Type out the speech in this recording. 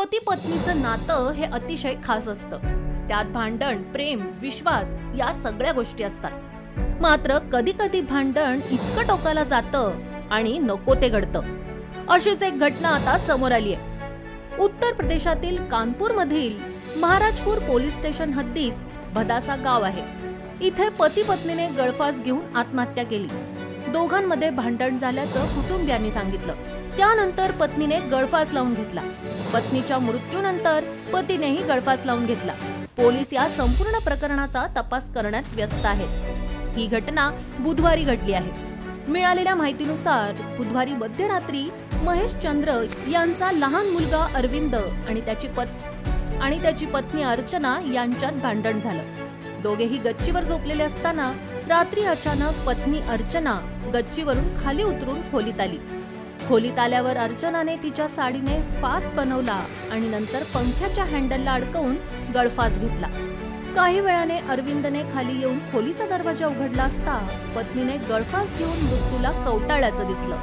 पती पत्नीचं नातं हे अतिशय खास असतं. त्यात भांडण, प्रेम, विश्वास या सगळ्या गोष्टी असतात. मात्र कधी कधी भांडण इतकं टोकाला जातं आणि नको ते घडतं. अशीच एक घटना आता समोर आली आहे. उत्तर प्रदेशातील कानपूर मधील महाराजपूर पोलीस स्टेशन हद्दीत भदासा गाव आहे. इथे पती पत्नीने गळफास घेऊन आत्महत्या केली. दोघांमध्ये भांडण झाल्याचं कुटुंबियांनी सांगितलं. त्यानंतर पत्नीने गळफास लावून घेतला. पत्नीच्या मृत्यूनंतर पतीनेही गळफास लावून घेतला. पोलीस या संपूर्ण प्रकरणाचा तपास करण्यात व्यस्त आहेत. ही घटना बुधवारी घडली आहे. मिळालेल्या माहितीनुसार बुधवारी मध्यरात्री महेश चंद्र यांचा लहान मुलगा अरविंद आणि त्याची पत्नी अर्चना यांच्यात भांडण झालं. दोघेही गच्चीवर झोपलेले असताना रात्री अचानक पत्नी अर्चना गच्चीवरून खाली उतरून खोलीत आली. खोलीत आल्यावर अर्चनाने तिच्या साडीने फास बनवला आणि नंतर पंख्याच्या हँडलला अडकवून गळफास घेतला. काही वेळाने अरविंदने खाली येऊन खोलीचा दरवाजा उघडला असता पत्नीने गळफास घेऊन मृत्यूला कवटाळल्याचं दिसलं.